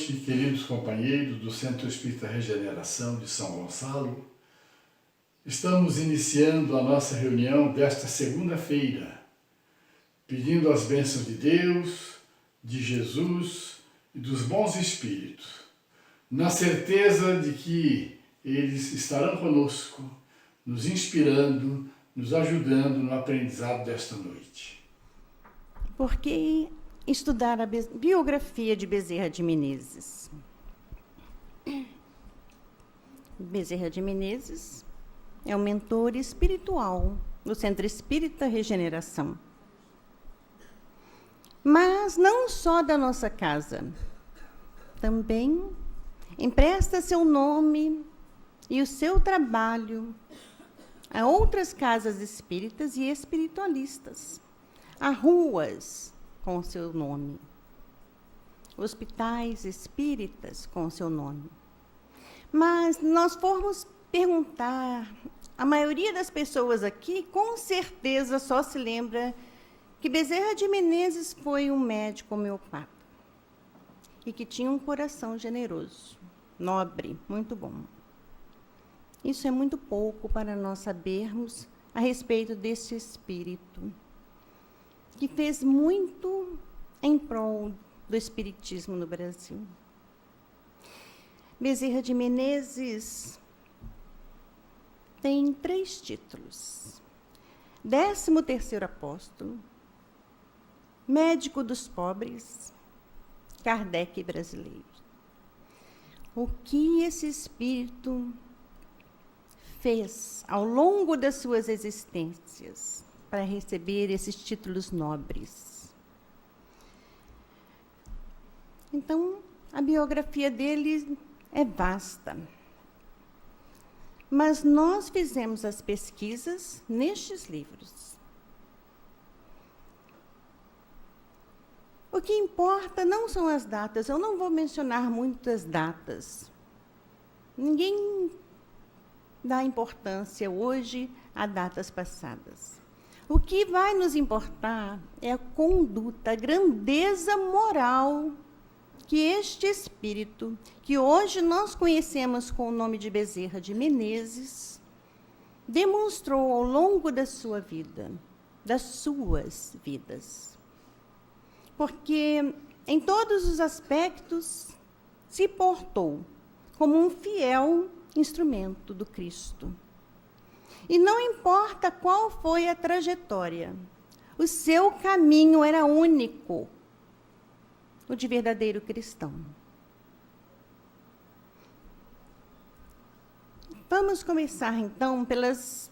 noite, queridos companheiros do Centro Espírita Regeneração de São Gonçalo. Estamos iniciando a nossa reunião desta segunda-feira, pedindo as bênçãos de Deus, de Jesus e dos bons espíritos, na certeza de que eles estarão conosco, nos inspirando, nos ajudando no aprendizado desta noite. Porque estudar a biografia de Bezerra de Menezes. Bezerra de Menezes é o mentor espiritual do Centro Espírita Regeneração. Mas não só da nossa casa, também empresta seu nome e o seu trabalho a outras casas espíritas e espiritualistas, a ruas com seu nome, hospitais espíritas com seu nome. Mas nós formos perguntar, a maioria das pessoas aqui, com certeza, só se lembra que Bezerra de Menezes foi um médico homeopata e que tinha um coração generoso, nobre, muito bom. Isso é muito pouco para nós sabermos a respeito desse espírito, que fez muito em prol do espiritismo no Brasil. Bezerra de Menezes tem 3 títulos. 13º apóstolo, médico dos pobres, Kardec brasileiro. O que esse espírito fez ao longo das suas existências para receber esses títulos nobres? Então, a biografia dele é vasta. Mas nós fizemos as pesquisas nestes livros. O que importa não são as datas, eu não vou mencionar muitas datas. Ninguém dá importância hoje a datas passadas. O que vai nos importar é a conduta, a grandeza moral que este espírito, que hoje nós conhecemos com o nome de Bezerra de Menezes, demonstrou ao longo da sua vida, das suas vidas. Porque, em todos os aspectos, se portou como um fiel instrumento do Cristo. E não importa qual foi a trajetória, o seu caminho era único, o de verdadeiro cristão. Vamos começar, então, pelas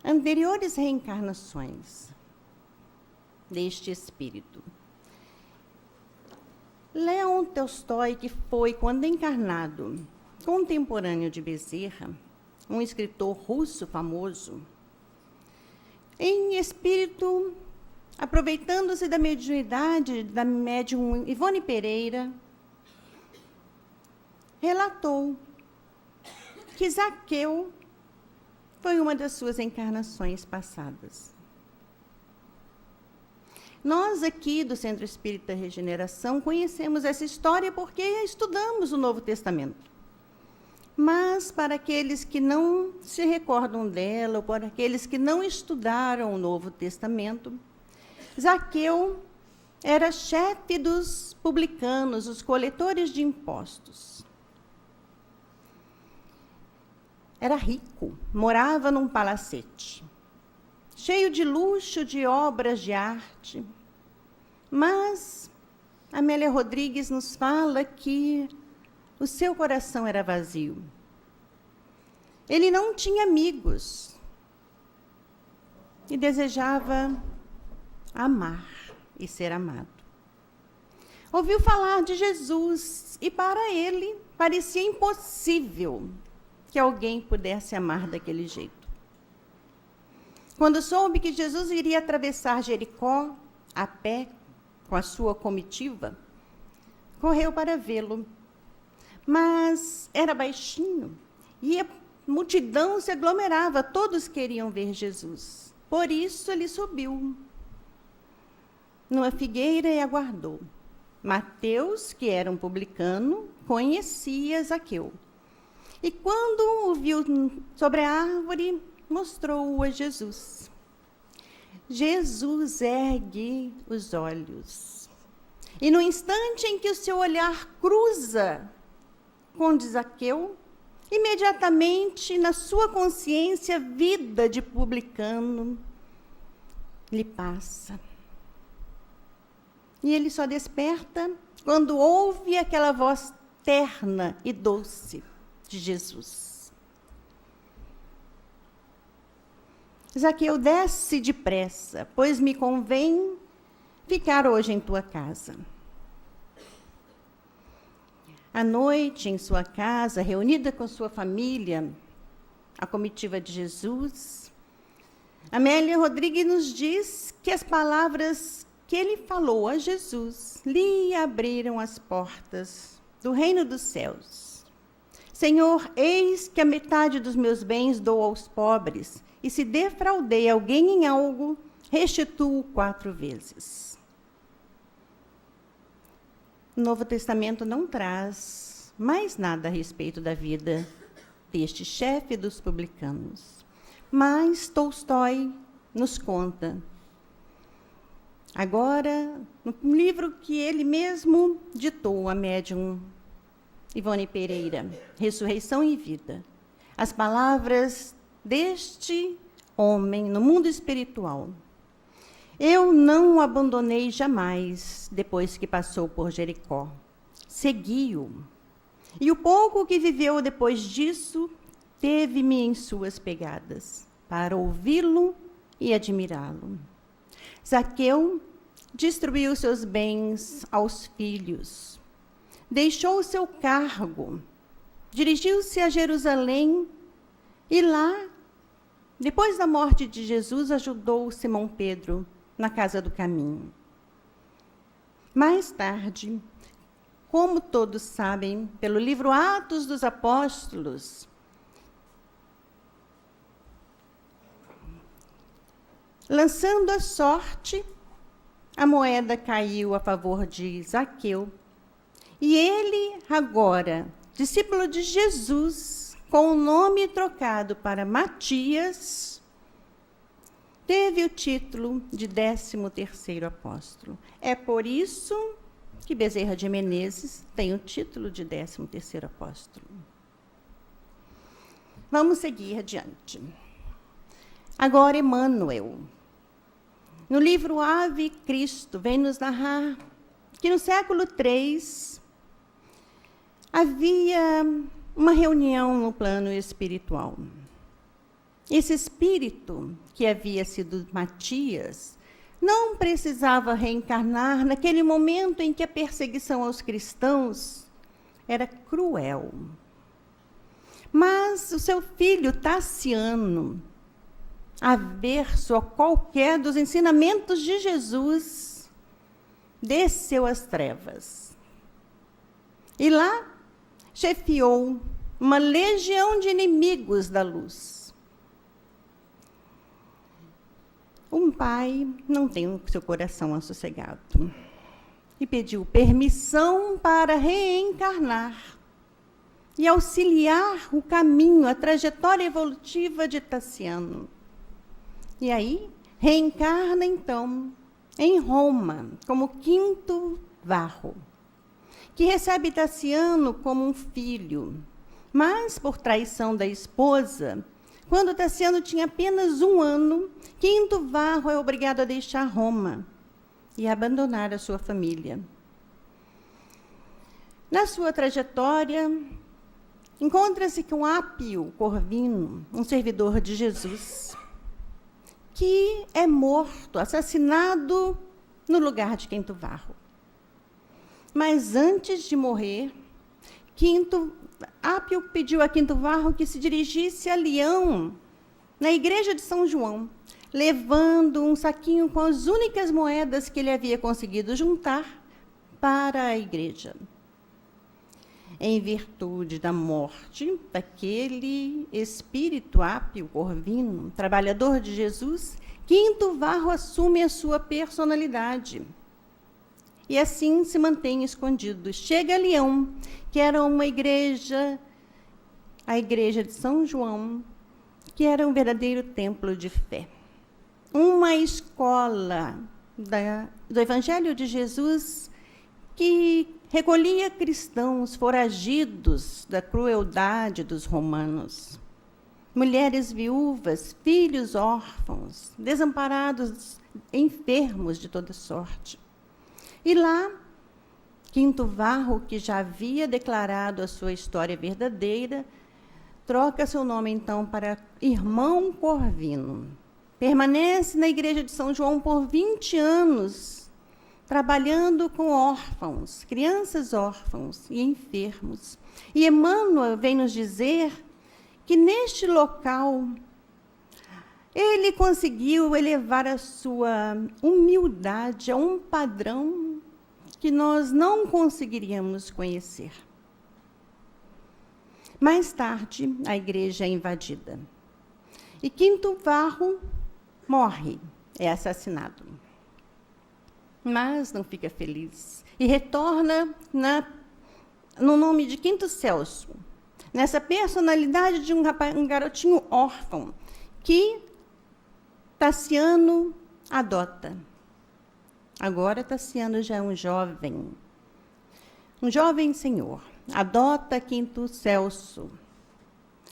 anteriores reencarnações deste espírito. Leon Tolstói, que foi, quando encarnado, contemporâneo de Bezerra, um escritor russo famoso, em espírito, aproveitando-se da mediunidade da médium Ivone Pereira, relatou que Zaqueu foi uma das suas encarnações passadas. Nós aqui do Centro Espírita Regeneração conhecemos essa história porque estudamos o Novo Testamento. Mas, para aqueles que não se recordam dela, ou para aqueles que não estudaram o Novo Testamento, Zaqueu era chefe dos publicanos, os coletores de impostos. Era rico, morava num palacete, cheio de luxo, de obras de arte. Mas Amélia Rodrigues nos fala que o seu coração era vazio. Ele não tinha amigos e desejava amar e ser amado. Ouviu falar de Jesus e para ele parecia impossível que alguém pudesse amar daquele jeito. Quando soube que Jesus iria atravessar Jericó a pé com a sua comitiva, correu para vê-lo. Mas era baixinho e a multidão se aglomerava, todos queriam ver Jesus. Por isso ele subiu numa figueira e aguardou. Mateus, que era um publicano, conhecia Zaqueu. E quando o viu sobre a árvore, mostrou-o a Jesus. Jesus ergue os olhos. E no instante em que o seu olhar cruza com o de Zaqueu, imediatamente na sua consciência, vida de publicano lhe passa. E ele só desperta quando ouve aquela voz terna e doce de Jesus. Zaqueu, desce depressa, pois me convém ficar hoje em tua casa. À noite, em sua casa, reunida com sua família, a comitiva de Jesus, Amélia Rodrigues nos diz que as palavras que ele falou a Jesus lhe abriram as portas do reino dos céus. Senhor, eis que a metade dos meus bens dou aos pobres, e se defraudei alguém em algo, restituo 4 vezes. O Novo Testamento não traz mais nada a respeito da vida deste chefe dos publicanos, mas Tolstói nos conta. Agora, no livro que ele mesmo ditou à médium Ivone Pereira, Ressurreição e Vida, as palavras deste homem no mundo espiritual. Eu não o abandonei jamais, depois que passou por Jericó. Segui-o. E o pouco que viveu depois disso, teve-me em suas pegadas, para ouvi-lo e admirá-lo. Zaqueu distribuiu seus bens aos filhos, deixou o seu cargo, dirigiu-se a Jerusalém e lá, depois da morte de Jesus, ajudou Simão Pedro na casa do caminho. Mais tarde, como todos sabem, pelo livro Atos dos Apóstolos, lançando a sorte, a moeda caiu a favor de Zaqueu. E ele, agora, discípulo de Jesus, com o nome trocado para Matias, teve o título de 13º apóstolo. É por isso que Bezerra de Menezes tem o título de 13º apóstolo. Vamos seguir adiante. Agora, Emmanuel. No livro Ave Cristo, vem nos narrar que no século III havia uma reunião no plano espiritual. Esse espírito, que havia sido Matias, não precisava reencarnar naquele momento em que a perseguição aos cristãos era cruel. Mas o seu filho Tassiano, averso a qualquer dos ensinamentos de Jesus, desceu às trevas. E lá chefiou uma legião de inimigos da luz. Um pai não tem o seu coração assossegado e pediu permissão para reencarnar e auxiliar o caminho, a trajetória evolutiva de Tassiano. E aí, reencarna, então, em Roma, como Quinto Varro, que recebe Tassiano como um filho, mas, por traição da esposa, quando Tassiano tinha apenas 1 ano, Quinto Varro é obrigado a deixar Roma e abandonar a sua família. Na sua trajetória, encontra-se com Ápio Corvino, um servidor de Jesus, que é morto, assassinado no lugar de Quinto Varro. Mas antes de morrer, Ápio pediu a Quinto Varro que se dirigisse a Leão, na igreja de São João, levando um saquinho com as únicas moedas que ele havia conseguido juntar para a igreja. Em virtude da morte daquele espírito Ápio Corvino, trabalhador de Jesus, Quinto Varro assume a sua personalidade e assim se mantém escondido. Chega a Leão, que era uma igreja, a igreja de São João, que era um verdadeiro templo de fé. Uma escola do Evangelho de Jesus que recolhia cristãos foragidos da crueldade dos romanos. Mulheres viúvas, filhos órfãos, desamparados, enfermos de toda sorte. E lá, Quinto Varro, que já havia declarado a sua história verdadeira, troca seu nome, então, para Irmão Corvino. Permanece na igreja de São João por 20 anos, trabalhando com órfãos, crianças órfãos e enfermos. E Emmanuel vem nos dizer que neste local ele conseguiu elevar a sua humildade a um padrão que nós não conseguiríamos conhecer. Mais tarde, a igreja é invadida. E Quinto Varro morre, é assassinado. Mas não fica feliz. E retorna no nome de Quinto Celso, nessa personalidade de um garotinho órfão, que Tassiano adota. Agora Tassiano já é um jovem senhor. Adota Quinto Celso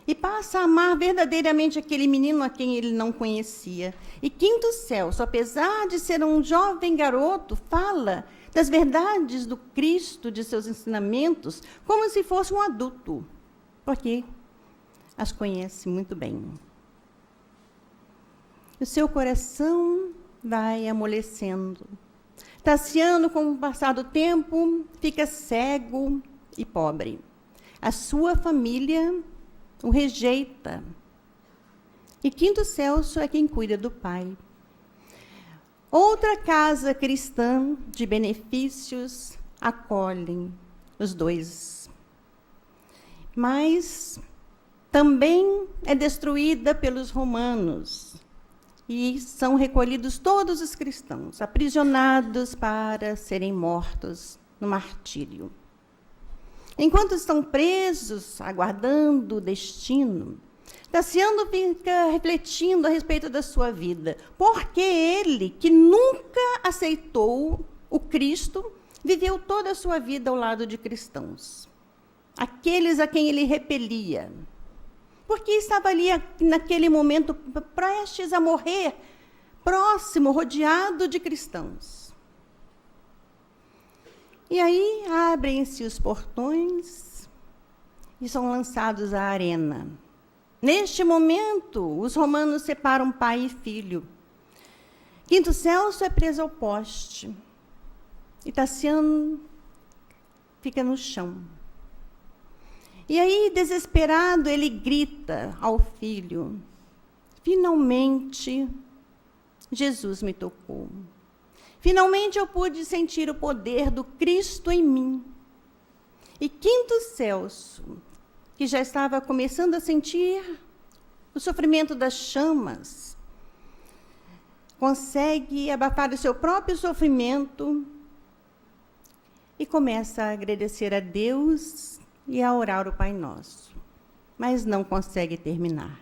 e passa a amar verdadeiramente aquele menino a quem ele não conhecia. E Quinto Celso, apesar de ser um jovem garoto, fala das verdades do Cristo, de seus ensinamentos, como se fosse um adulto, porque as conhece muito bem. O seu coração vai amolecendo. Tassiano, com o passar do tempo, fica cego e pobre. A sua família o rejeita. E Quinto Celso é quem cuida do pai. Outra casa cristã de benefícios acolhem os dois. Mas também é destruída pelos romanos. E são recolhidos todos os cristãos, aprisionados para serem mortos no martírio. Enquanto estão presos, aguardando o destino, Tassiano fica refletindo a respeito da sua vida. Porque ele, que nunca aceitou o Cristo, viveu toda a sua vida ao lado de cristãos, aqueles a quem ele repelia. Porque estava ali, naquele momento, prestes a morrer, próximo, rodeado de cristãos. E aí abrem-se os portões e são lançados à arena. Neste momento, os romanos separam pai e filho. Quinto Celso é preso ao poste. E Tassiano fica no chão. E aí, desesperado, ele grita ao filho: finalmente, Jesus me tocou. Finalmente eu pude sentir o poder do Cristo em mim. E Quinto Celso, que já estava começando a sentir o sofrimento das chamas, consegue abafar o seu próprio sofrimento e começa a agradecer a Deus e a orar o Pai Nosso, mas não consegue terminar.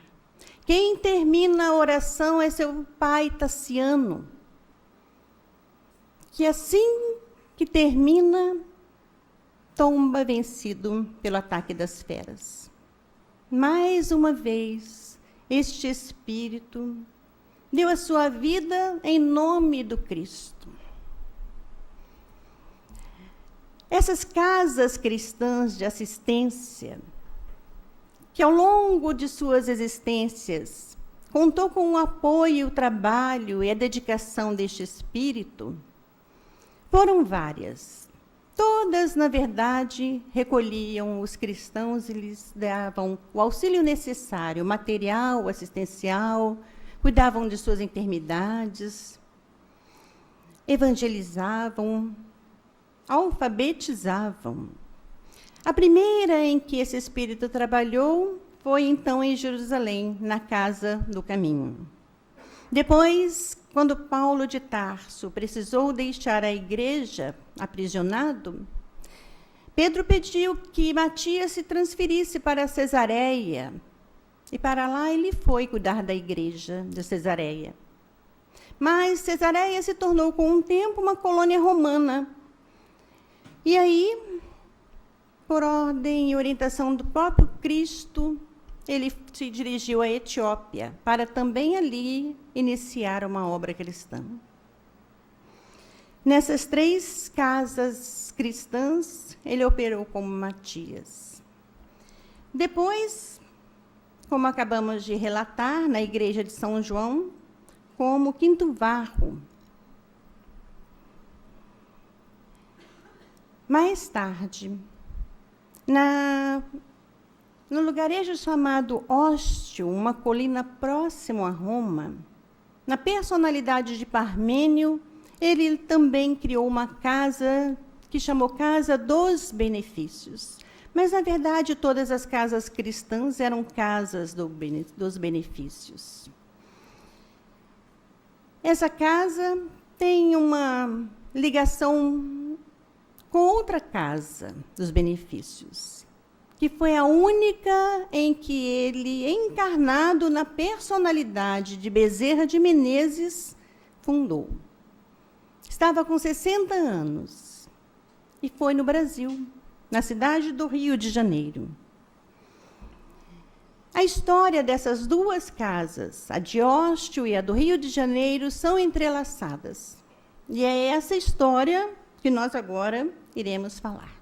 Quem termina a oração é seu pai Tassiano, que assim que termina, tomba vencido pelo ataque das feras. Mais uma vez, este espírito deu a sua vida em nome do Cristo. Essas casas cristãs de assistência, que ao longo de suas existências contou com o apoio, o trabalho e a dedicação deste espírito, foram várias. Todas, na verdade, recolhiam os cristãos e lhes davam o auxílio necessário, material, assistencial, cuidavam de suas enfermidades, evangelizavam, alfabetizavam. A primeira em que esse espírito trabalhou foi, então, em Jerusalém, na Casa do Caminho. Depois, quando Paulo de Tarso precisou deixar a igreja aprisionado, Pedro pediu que Matias se transferisse para Cesareia, e para lá ele foi cuidar da igreja de Cesareia. Mas Cesareia se tornou, com o tempo, uma colônia romana. E aí, por ordem e orientação do próprio Cristo, ele se dirigiu à Etiópia, para também ali iniciar uma obra cristã. Nessas 3 casas cristãs, ele operou como Matias. Depois, como acabamos de relatar, na igreja de São João, como Quinto Varro. Mais tarde, no lugarejo chamado Óstio, uma colina próximo a Roma, na personalidade de Parmênio, ele também criou uma casa que chamou Casa dos Benefícios. Mas, na verdade, todas as casas cristãs eram casas dos benefícios. Essa casa tem uma ligação com outra casa dos benefícios, que foi a única em que ele, encarnado na personalidade de Bezerra de Menezes, fundou. Estava com 60 anos e foi no Brasil, na cidade do Rio de Janeiro. A história dessas 2 casas, a de Óstio e a do Rio de Janeiro, são entrelaçadas. E é essa história que nós agora iremos falar.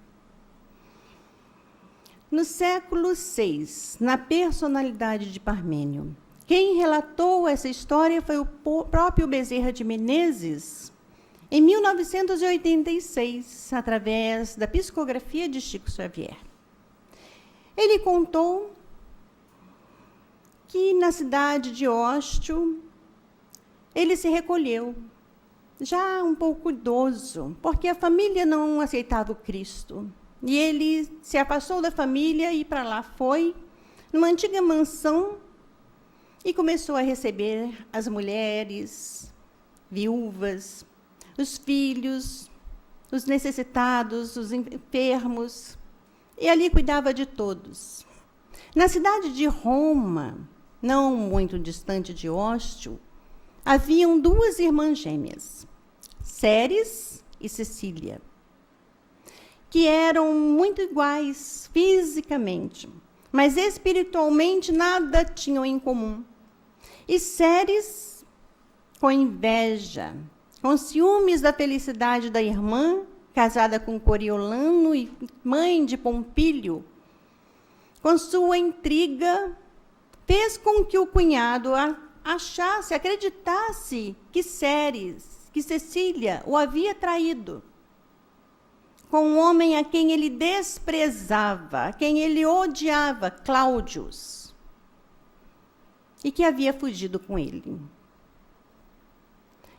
No século VI, na personalidade de Parmênio, quem relatou essa história foi o próprio Bezerra de Menezes, em 1986, através da psicografia de Chico Xavier. Ele contou que na cidade de Óstio, ele se recolheu, já um pouco idoso, porque a família não aceitava o Cristo. E ele se afastou da família e para lá foi, numa antiga mansão, e começou a receber as mulheres, viúvas, os filhos, os necessitados, os enfermos, e ali cuidava de todos. Na cidade de Roma, não muito distante de Óstio, haviam 2 irmãs gêmeas, Ceres e Cecília, que eram muito iguais fisicamente, mas espiritualmente nada tinham em comum. E Ceres, com inveja, com ciúmes da felicidade da irmã, casada com Coriolano e mãe de Pompílio, com sua intriga, fez com que o cunhado achasse, acreditasse que Cecília o havia traído com um homem a quem ele desprezava, a quem ele odiava, Cláudius, e que havia fugido com ele.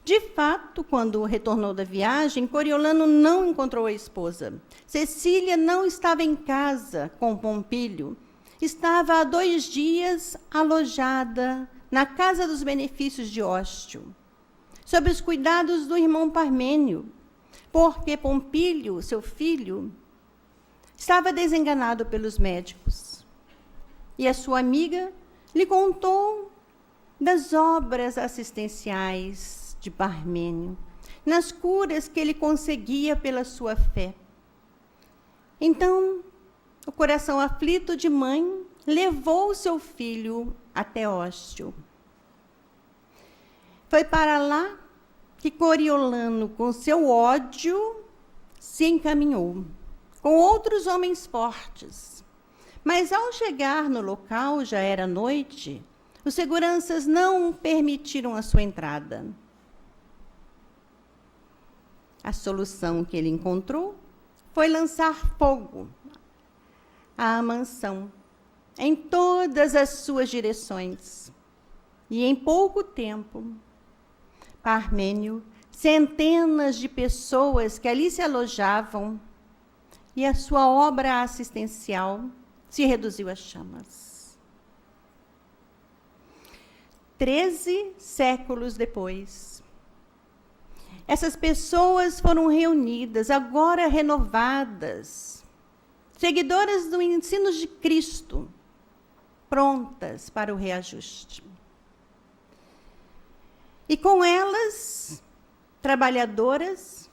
De fato, quando retornou da viagem, Coriolano não encontrou a esposa. Cecília não estava em casa com Pompílio. Estava há 2 dias alojada na Casa dos Benefícios de Óstio, sob os cuidados do irmão Parmênio, porque Pompílio, seu filho, estava desenganado pelos médicos. E a sua amiga lhe contou das obras assistenciais de Parmênio, nas curas que ele conseguia pela sua fé. Então, o coração aflito de mãe levou seu filho até Óstio. Foi para lá que Coriolano, com seu ódio, se encaminhou, com outros homens fortes. Mas, ao chegar no local, já era noite, os seguranças não permitiram a sua entrada. A solução que ele encontrou foi lançar fogo à mansão, em todas as suas direções. E, em pouco tempo, Parmênio, centenas de pessoas que ali se alojavam, e a sua obra assistencial se reduziu a chamas. 13 séculos depois, essas pessoas foram reunidas, agora renovadas, seguidoras do ensino de Cristo, prontas para o reajuste. E com elas, trabalhadoras,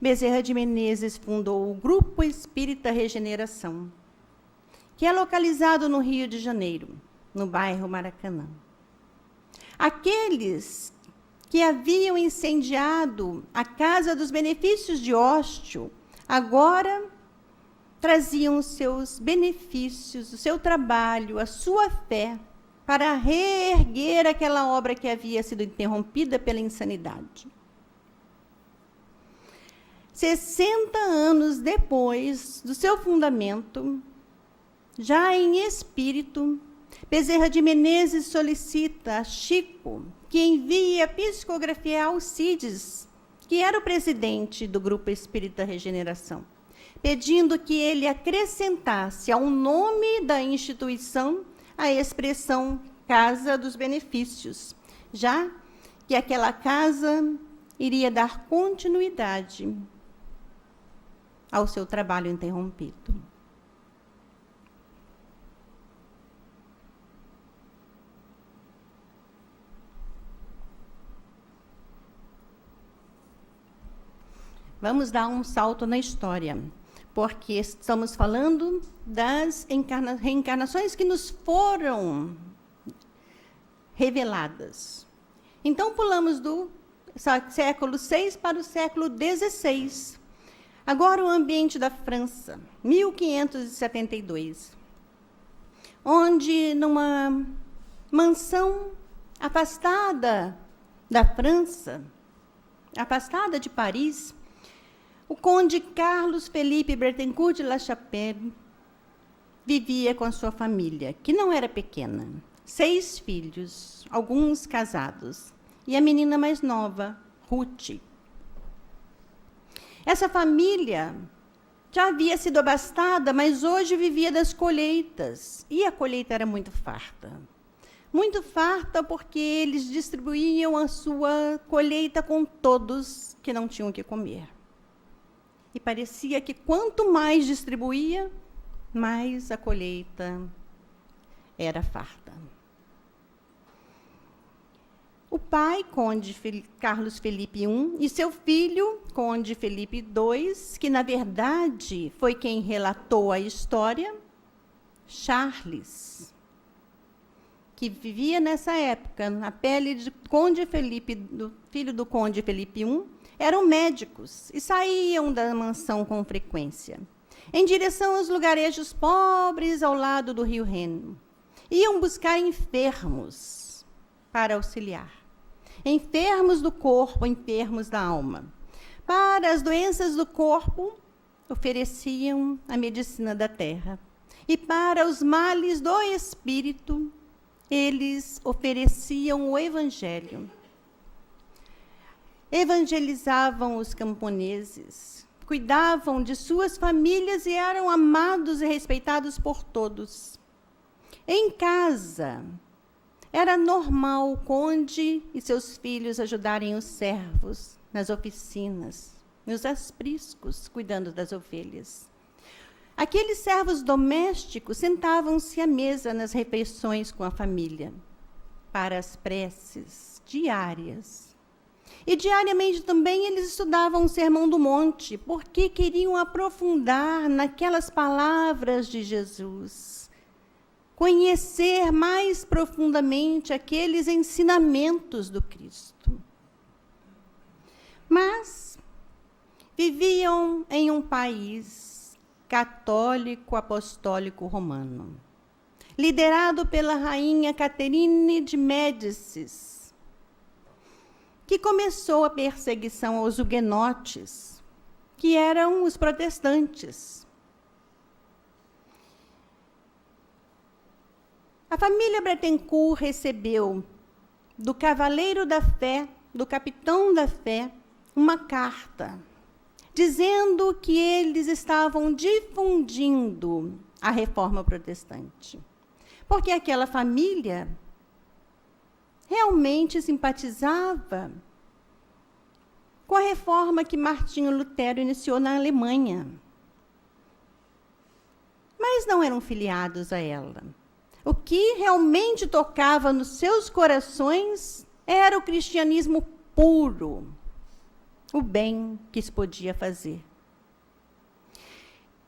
Bezerra de Menezes fundou o Grupo Espírita Regeneração, que é localizado no Rio de Janeiro, no bairro Maracanã. Aqueles que haviam incendiado a Casa dos Benefícios de Óstio, agora traziam os seus benefícios, o seu trabalho, a sua fé, para reerguer aquela obra que havia sido interrompida pela insanidade. 60 anos depois do seu fundamento, já em espírito, Bezerra de Menezes solicita a Chico que envie a psicografia a Alcides, que era o presidente do Grupo Espírita Regeneração, pedindo que ele acrescentasse ao nome da instituição a expressão Casa dos Benefícios, já que aquela casa iria dar continuidade ao seu trabalho interrompido. Vamos dar um salto na história, porque estamos falando das reencarnações que nos foram reveladas. Então, pulamos do século VI para o século XVI. Agora, o ambiente da França, 1572, onde, numa mansão afastada da França, afastada de Paris, o conde Carlos Felipe Berthencourt de La Chapelle vivia com a sua família, que não era pequena. 6 filhos, alguns casados, e a menina mais nova, Ruth. Essa família já havia sido abastada, mas hoje vivia das colheitas, e a colheita era muito farta. Muito farta porque eles distribuíam a sua colheita com todos que não tinham o que comer. E parecia que quanto mais distribuía, mais a colheita era farta. O pai, conde Carlos Felipe I, e seu filho, conde Felipe II, que, na verdade, foi quem relatou a história, Charles, que vivia nessa época, na pele de conde Felipe, do filho do conde Felipe I, eram médicos e saíam da mansão com frequência, em direção aos lugarejos pobres ao lado do rio Reno. Iam buscar enfermos para auxiliar. Enfermos do corpo, enfermos da alma. Para as doenças do corpo, ofereciam a medicina da terra. E para os males do espírito, eles ofereciam o evangelho. Evangelizavam os camponeses, cuidavam de suas famílias e eram amados e respeitados por todos. Em casa, era normal o conde e seus filhos ajudarem os servos nas oficinas, nos apriscos, cuidando das ovelhas. Aqueles servos domésticos sentavam-se à mesa nas refeições com a família, para as preces diárias. E diariamente também eles estudavam o Sermão do Monte, porque queriam aprofundar naquelas palavras de Jesus, conhecer mais profundamente aqueles ensinamentos do Cristo. Mas viviam em um país católico apostólico romano, liderado pela rainha Caterine de Médicis, que começou a perseguição aos huguenotes, que eram os protestantes. A família Berthencourt recebeu do cavaleiro da fé, do capitão da fé, uma carta, dizendo que eles estavam difundindo a reforma protestante. Porque aquela família realmente simpatizava com a reforma que Martinho Lutero iniciou na Alemanha. Mas não eram filiados a ela. O que realmente tocava nos seus corações era o cristianismo puro, o bem que se podia fazer.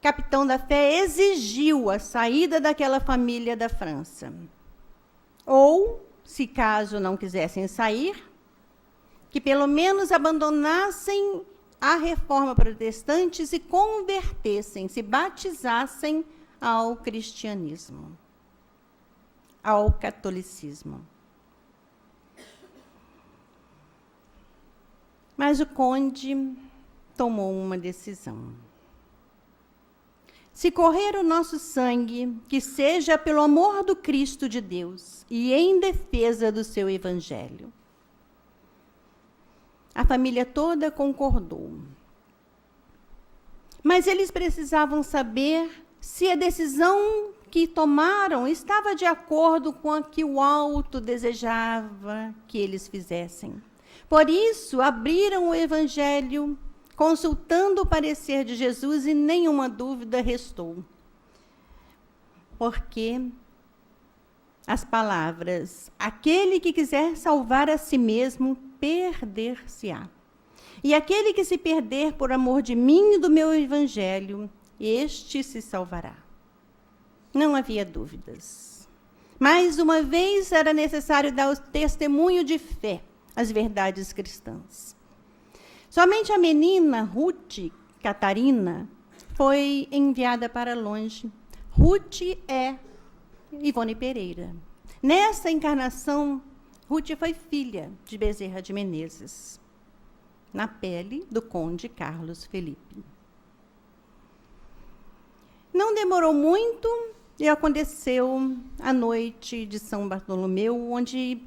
Capitão da Fé exigiu a saída daquela família da França. Ou, se caso não quisessem sair, que pelo menos abandonassem a reforma protestante e se convertessem, se batizassem ao cristianismo, ao catolicismo. Mas o conde tomou uma decisão. Se correr o nosso sangue, que seja pelo amor do Cristo de Deus e em defesa do seu evangelho. A família toda concordou. Mas eles precisavam saber se a decisão que tomaram estava de acordo com a que o alto desejava que eles fizessem. Por isso, abriram o evangelho, consultando o parecer de Jesus, e nenhuma dúvida restou. Porque as palavras, aquele que quiser salvar a si mesmo, perder-se-á. E aquele que se perder por amor de mim e do meu evangelho, este se salvará. Não havia dúvidas. Mais uma vez era necessário dar o testemunho de fé às verdades cristãs. Somente a menina Ruth Catarina foi enviada para longe. Ruth é Ivone Pereira. Nessa encarnação, Ruth foi filha de Bezerra de Menezes, na pele do conde Carlos Felipe. Não demorou muito e aconteceu a noite de São Bartolomeu, onde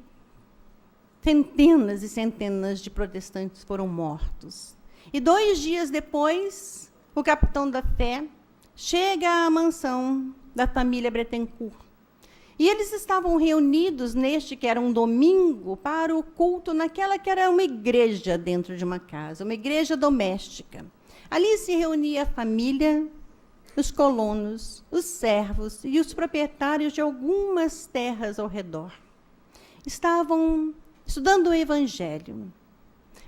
centenas e centenas de protestantes foram mortos. E 2 dias depois, o capitão da Fé chega à mansão da família Bretencourt. E eles estavam reunidos neste, que era um domingo, para o culto naquela que era uma igreja dentro de uma casa, uma igreja doméstica. Ali se reunia a família, os colonos, os servos e os proprietários de algumas terras ao redor. Estavam estudando o evangelho,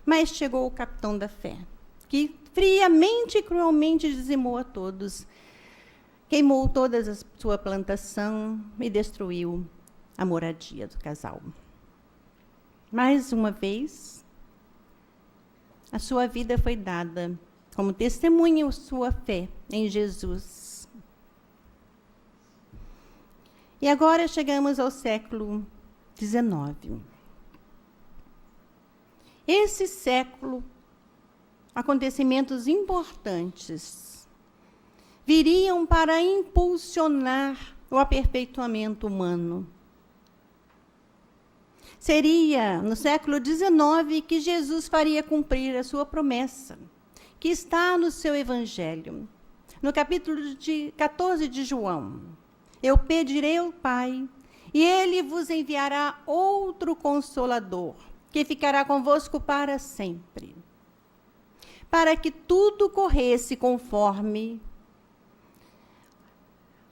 mas chegou o capitão da Fé, que friamente e cruelmente dizimou a todos, queimou toda a sua plantação e destruiu a moradia do casal. Mais uma vez, a sua vida foi dada como testemunha sua fé em Jesus. E agora chegamos ao século XIX. Esse século, acontecimentos importantes viriam para impulsionar o aperfeiçoamento humano. Seria no século XIX que Jesus faria cumprir a sua promessa, que está no seu evangelho. No capítulo 14 de João, eu pedirei ao Pai, e ele vos enviará outro Consolador, que ficará convosco para sempre, para que tudo corresse conforme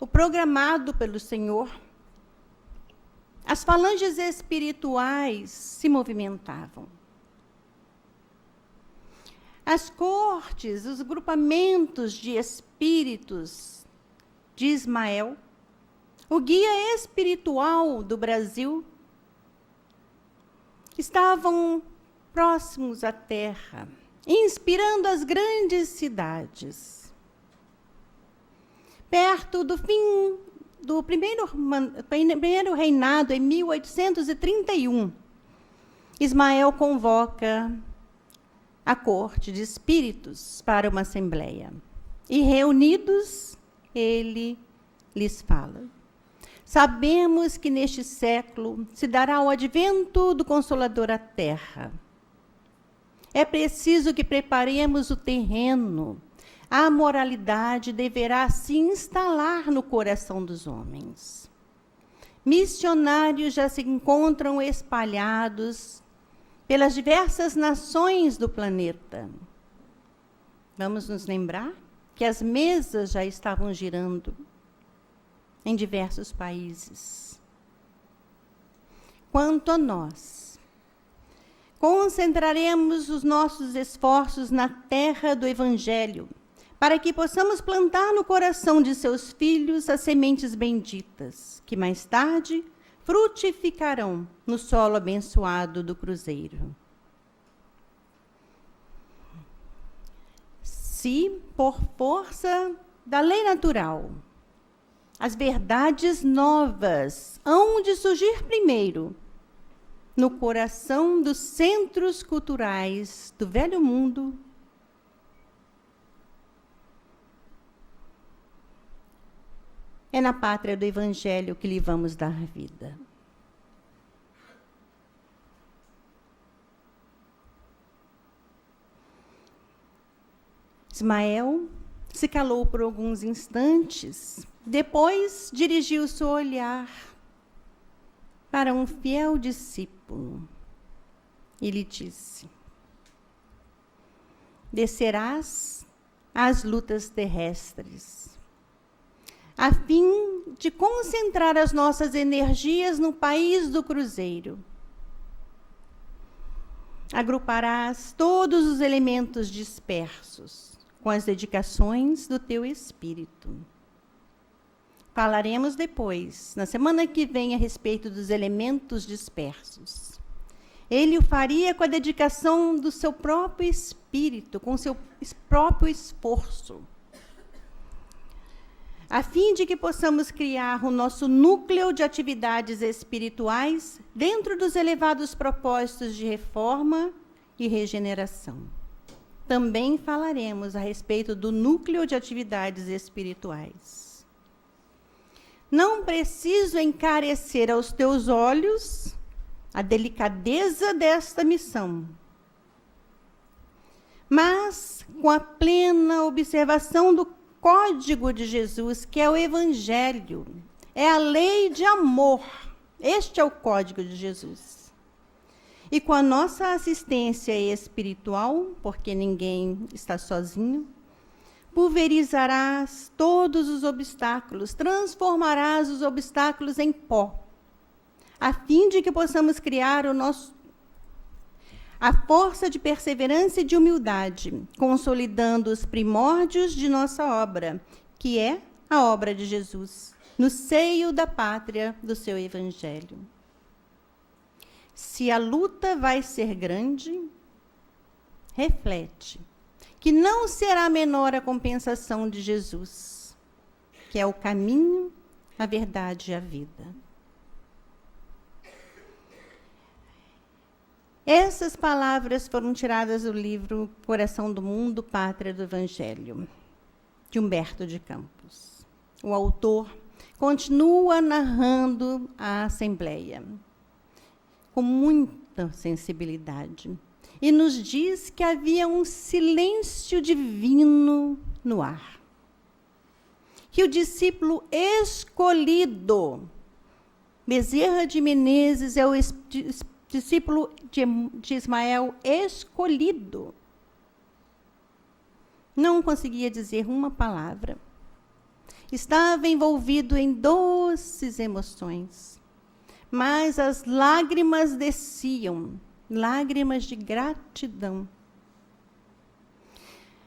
o programado pelo Senhor. As falanges espirituais se movimentavam. As cortes, os grupamentos de espíritos de Ismael, o guia espiritual do Brasil, estavam próximos à terra, inspirando as grandes cidades. Perto do fim do primeiro reinado, em 1831, Ismael convoca a corte de espíritos para uma assembleia. E reunidos, ele lhes fala: sabemos que neste século se dará o advento do Consolador à terra. É preciso que preparemos o terreno. A moralidade deverá se instalar no coração dos homens. missionários já se encontram espalhados pelas diversas nações do planeta. Vamos nos lembrar que as mesas já estavam girando em diversos países. Quanto a nós, concentraremos os nossos esforços na terra do Evangelho, para que possamos plantar no coração de seus filhos as sementes benditas, que mais tarde frutificarão no solo abençoado do Cruzeiro. Se, por força da lei natural, as verdades novas hão de surgir primeiro no coração dos centros culturais do velho mundo, é na pátria do Evangelho que lhe vamos dar vida. Ismael se calou por alguns instantes, depois dirigiu seu olhar para um fiel discípulo e lhe disse: descerás às lutas terrestres, a fim de concentrar as nossas energias no país do Cruzeiro. Agruparás todos os elementos dispersos com as dedicações do teu espírito. Falaremos depois, na semana que vem, a respeito dos elementos dispersos. Ele o faria com a dedicação do seu próprio espírito, com o seu próprio esforço, a fim de que possamos criar o nosso núcleo de atividades espirituais dentro dos elevados propósitos de reforma e regeneração. Também falaremos a respeito do núcleo de atividades espirituais. Não preciso encarecer aos teus olhos a delicadeza desta missão, mas com a plena observação do código de Jesus, que é o Evangelho, é a lei de amor. Este é o código de Jesus. E com a nossa assistência espiritual, porque ninguém está sozinho, pulverizarás todos os obstáculos, transformarás os obstáculos em pó, a fim de que possamos criar a força de perseverança e de humildade, consolidando os primórdios de nossa obra, que é a obra de Jesus, no seio da pátria do seu Evangelho. Se a luta vai ser grande, reflete que não será menor a compensação de Jesus, que é o caminho, a verdade e a vida. Essas palavras foram tiradas do livro Coração do Mundo, Pátria do Evangelho, de Humberto de Campos. O autor continua narrando a Assembleia com muita sensibilidade e nos diz que havia um silêncio divino no ar. Que o discípulo escolhido, Bezerra de Menezes, é o discípulo de Ismael escolhido. Não conseguia dizer uma palavra. Estava envolvido em doces emoções, mas as lágrimas desciam, lágrimas de gratidão.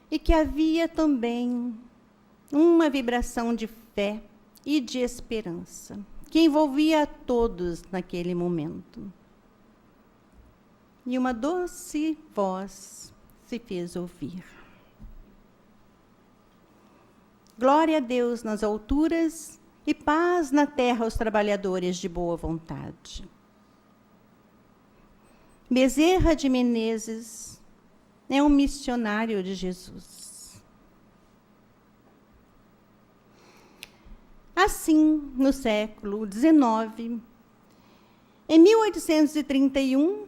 E que havia também uma vibração de fé e de esperança, que envolvia a todos naquele momento. E uma doce voz se fez ouvir. Glória a Deus nas alturas e paz na terra aos trabalhadores de boa vontade. Bezerra de Menezes é um missionário de Jesus. Assim, no século XIX, em 1831,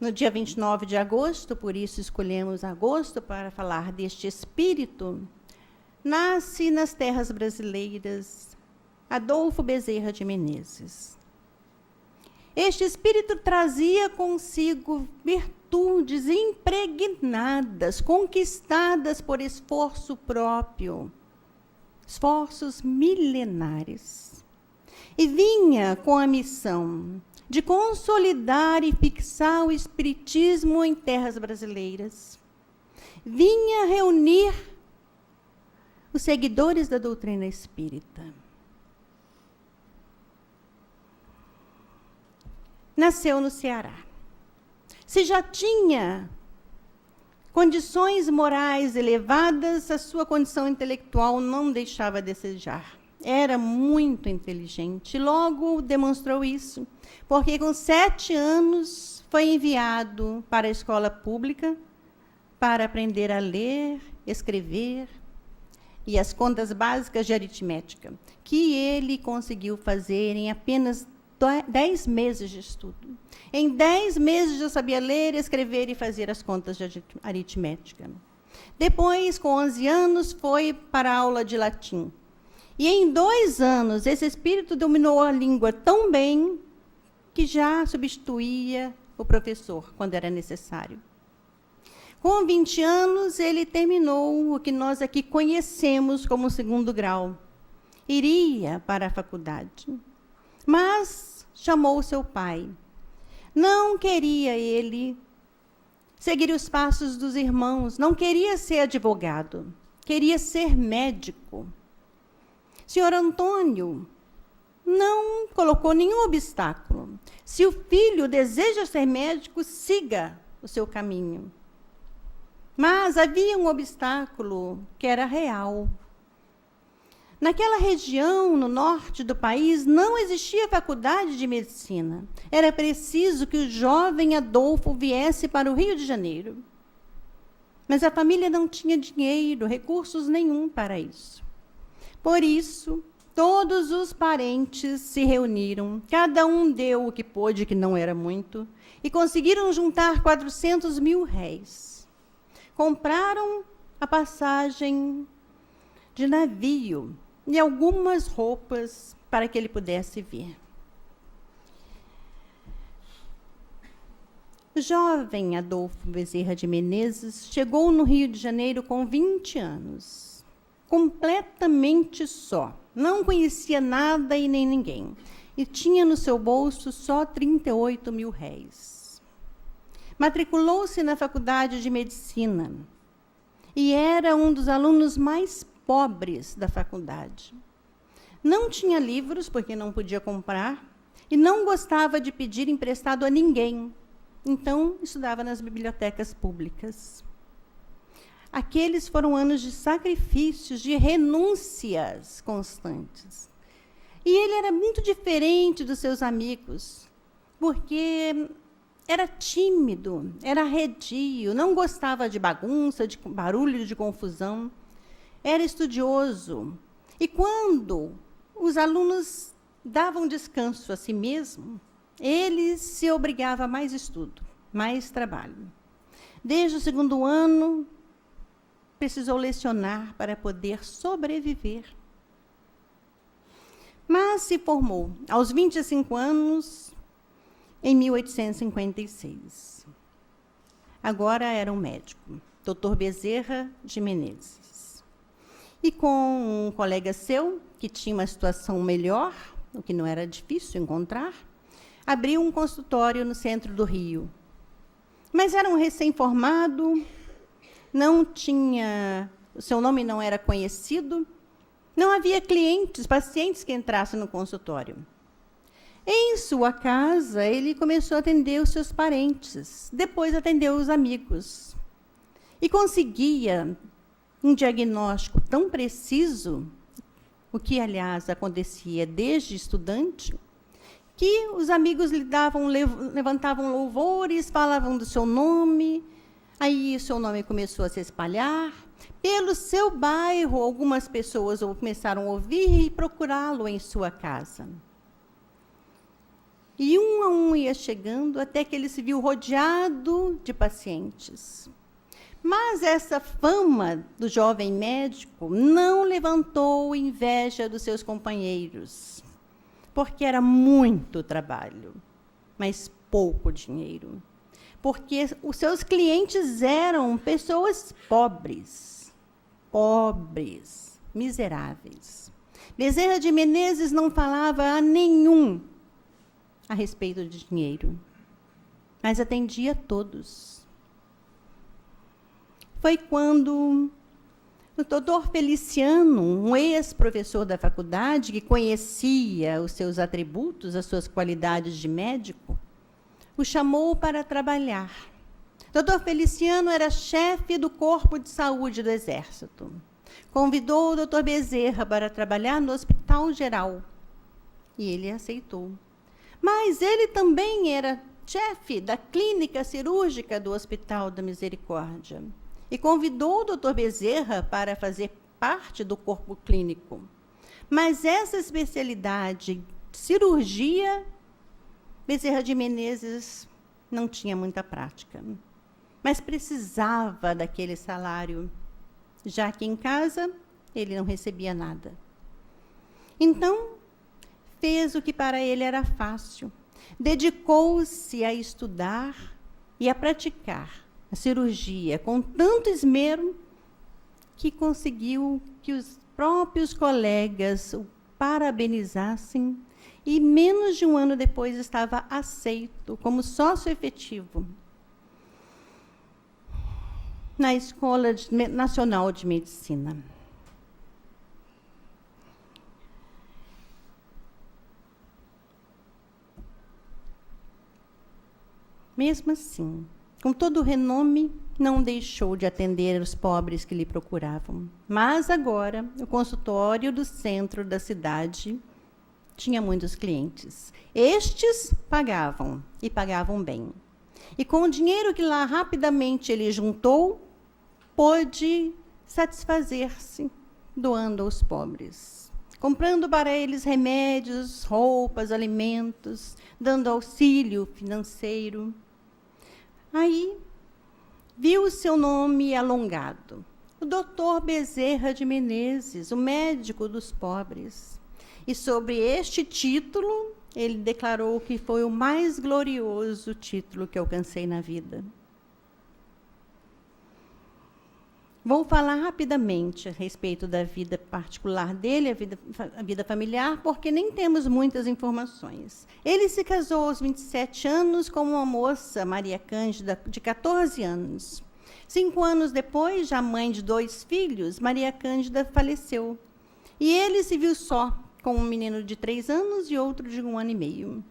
no dia 29 de agosto, por isso escolhemos agosto para falar deste espírito, nasce nas terras brasileiras Adolfo Bezerra de Menezes. Este espírito trazia consigo virtudes impregnadas, conquistadas por esforço próprio, esforços milenares. E vinha com a missão de consolidar e fixar o espiritismo em terras brasileiras. Vinha reunir os seguidores da doutrina espírita. Nasceu no Ceará. Se já tinha condições morais elevadas, a sua condição intelectual não deixava a desejar. Era muito inteligente, logo demonstrou isso, porque com 7 anos foi enviado para a escola pública para aprender a ler, escrever e as contas básicas de aritmética, que ele conseguiu fazer em apenas 10 meses de estudo. Em 10 meses já sabia ler, escrever e fazer as contas de aritmética. Depois, com 11 anos, foi para a aula de latim. E em 2 anos, esse espírito dominou a língua tão bem que já substituía o professor quando era necessário. Com 20 anos, ele terminou o que nós aqui conhecemos como 2º grau. Iria para a faculdade, mas chamou seu pai. Não queria ele seguir os passos dos irmãos, não queria ser advogado, queria ser médico. Senhor Antônio não colocou nenhum obstáculo. Se o filho deseja ser médico, siga o seu caminho. Mas havia um obstáculo que era real. Naquela região, no norte do país, não existia faculdade de medicina. Era preciso que o jovem Adolfo viesse para o Rio de Janeiro. Mas a família não tinha dinheiro, recursos nenhum para isso. Por isso, todos os parentes se reuniram, cada um deu o que pôde, que não era muito, e conseguiram juntar 400 mil réis. Compraram a passagem de navio e algumas roupas para que ele pudesse vir. O jovem Adolfo Bezerra de Menezes chegou no Rio de Janeiro com 20 anos, completamente só. Não conhecia nada e nem ninguém. E tinha no seu bolso só 38 mil réis. Matriculou-se na faculdade de medicina e era um dos alunos mais pobres da faculdade. Não tinha livros, porque não podia comprar, e não gostava de pedir emprestado a ninguém. Então, estudava nas bibliotecas públicas. Aqueles foram anos de sacrifícios, de renúncias constantes. E ele era muito diferente dos seus amigos, porque era tímido, era arredio, não gostava de bagunça, de barulho, de confusão. Era estudioso. E quando os alunos davam descanso a si mesmo, ele se obrigava a mais estudo, mais trabalho. Desde o 2º ano, precisou lecionar para poder sobreviver. Mas se formou aos 25 anos, em 1856. Agora era um médico, Dr. Bezerra de Menezes. E com um colega seu, que tinha uma situação melhor, o que não era difícil encontrar, abriu um consultório no centro do Rio. Mas era um recém-formado, não tinha, o seu nome não era conhecido, não havia clientes, pacientes que entrassem no consultório. Em sua casa, ele começou a atender os seus parentes, depois atendeu os amigos. E conseguia um diagnóstico tão preciso, o que, aliás, acontecia desde estudante, que os amigos lhe levantavam louvores, falavam do seu nome, aí o seu nome começou a se espalhar. Pelo seu bairro, algumas pessoas começaram a ouvir e procurá-lo em sua casa. E um a um ia chegando, até que ele se viu rodeado de pacientes. Mas essa fama do jovem médico não levantou inveja dos seus companheiros, porque era muito trabalho, mas pouco dinheiro. Porque os seus clientes eram pessoas pobres, miseráveis. Bezerra de Menezes não falava a nenhum a respeito de dinheiro, mas atendia a todos. Foi quando o doutor Feliciano, um ex-professor da faculdade, que conhecia os seus atributos, as suas qualidades de médico, o chamou para trabalhar. Doutor Feliciano era chefe do Corpo de Saúde do Exército. Convidou o doutor Bezerra para trabalhar no Hospital Geral. E ele aceitou. Mas ele também era chefe da clínica cirúrgica do Hospital da Misericórdia. E convidou o doutor Bezerra para fazer parte do corpo clínico. Mas essa especialidade, cirurgia, Bezerra de Menezes não tinha muita prática. Mas precisava daquele salário, já que em casa ele não recebia nada. Então, fez o que para ele era fácil. Dedicou-se a estudar e a praticar a cirurgia com tanto esmero que conseguiu que os próprios colegas o parabenizassem e menos de um ano depois estava aceito como sócio efetivo na Escola Nacional de Medicina. Mesmo assim, com todo o renome, não deixou de atender os pobres que lhe procuravam. Mas agora, o consultório do centro da cidade tinha muitos clientes. Estes pagavam, e pagavam bem. E com o dinheiro que lá rapidamente ele juntou, pôde satisfazer-se, doando aos pobres, comprando para eles remédios, roupas, alimentos, dando auxílio financeiro. Aí, viu o seu nome alongado, o doutor Bezerra de Menezes, o médico dos pobres. E sobre este título, ele declarou que foi o mais glorioso título que alcancei na vida. Vou falar rapidamente a respeito da vida particular dele, a vida familiar, porque nem temos muitas informações. Ele se casou aos 27 anos com uma moça, Maria Cândida, de 14 anos. 5 anos depois, já mãe de 2 filhos, Maria Cândida faleceu. E ele se viu só, com um menino de 3 anos e outro de 1 ano e meio.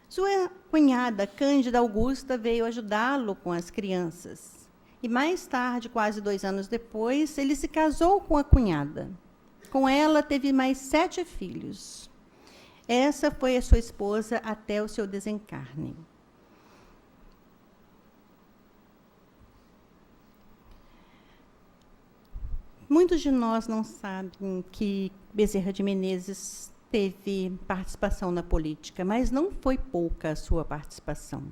Sua cunhada, Cândida Augusta, veio ajudá-lo com as crianças. E mais tarde, quase 2 anos depois, ele se casou com a cunhada. Com ela, teve mais 7 filhos. Essa foi a sua esposa até o seu desencarne. Muitos de nós não sabem que Bezerra de Menezes teve participação na política, mas não foi pouca a sua participação.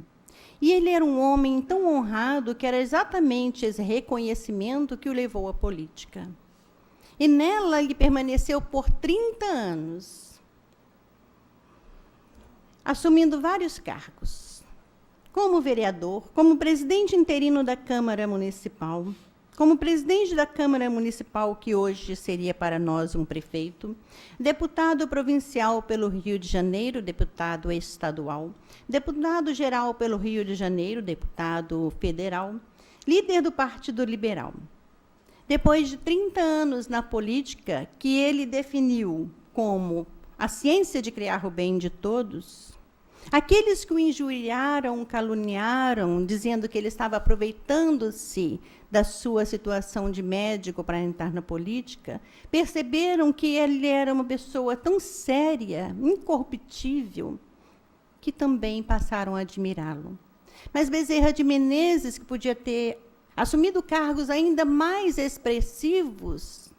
E ele era um homem tão honrado que era exatamente esse reconhecimento que o levou à política. E nela ele permaneceu por 30 anos, assumindo vários cargos, como vereador, como presidente interino da Câmara Municipal, como presidente da Câmara Municipal, que hoje seria para nós um prefeito, deputado provincial pelo Rio de Janeiro, deputado estadual, deputado-geral pelo Rio de Janeiro, deputado federal, líder do Partido Liberal. Depois de 30 anos na política, que ele definiu como a ciência de criar o bem de todos, aqueles que o injuriaram, caluniaram, dizendo que ele estava aproveitando-se da sua situação de médico para entrar na política, perceberam que ele era uma pessoa tão séria, incorruptível, que também passaram a admirá-lo. Mas Bezerra de Menezes, que podia ter assumido cargos ainda mais expressivos,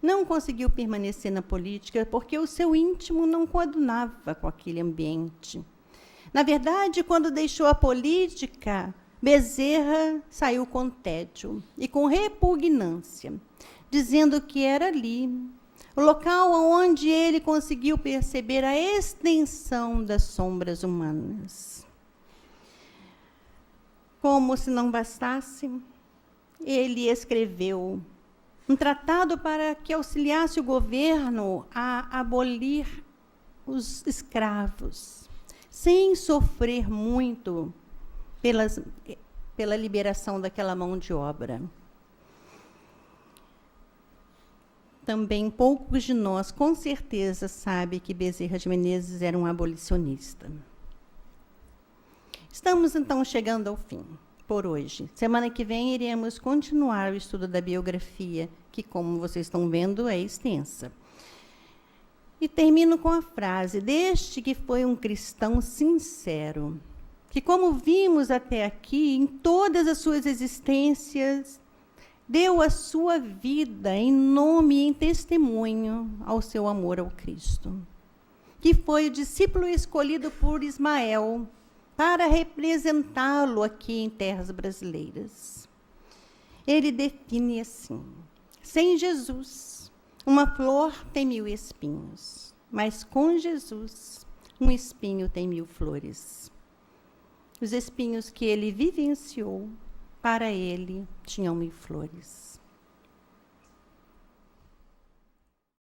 não conseguiu permanecer na política porque o seu íntimo não coadunava com aquele ambiente. Na verdade, quando deixou a política Bezerra saiu com tédio e com repugnância, dizendo que era ali o local onde ele conseguiu perceber a extensão das sombras humanas. Como se não bastasse, ele escreveu um tratado para que auxiliasse o governo a abolir os escravos, sem sofrer muito pela liberação daquela mão de obra. Também poucos de nós, com certeza, sabem que Bezerra de Menezes era um abolicionista. Estamos, então, chegando ao fim, por hoje. Semana que vem, iremos continuar o estudo da biografia, que, como vocês estão vendo, é extensa. E termino com a frase deste que foi um cristão sincero, que, como vimos até aqui, em todas as suas existências, deu a sua vida em nome e em testemunho ao seu amor ao Cristo, que foi o discípulo escolhido por Ismael para representá-lo aqui em terras brasileiras. Ele define assim: sem Jesus, uma flor tem 1000 espinhos, mas com Jesus, um espinho tem 1000 flores. Os espinhos que ele vivenciou, para ele, tinham 1000 flores.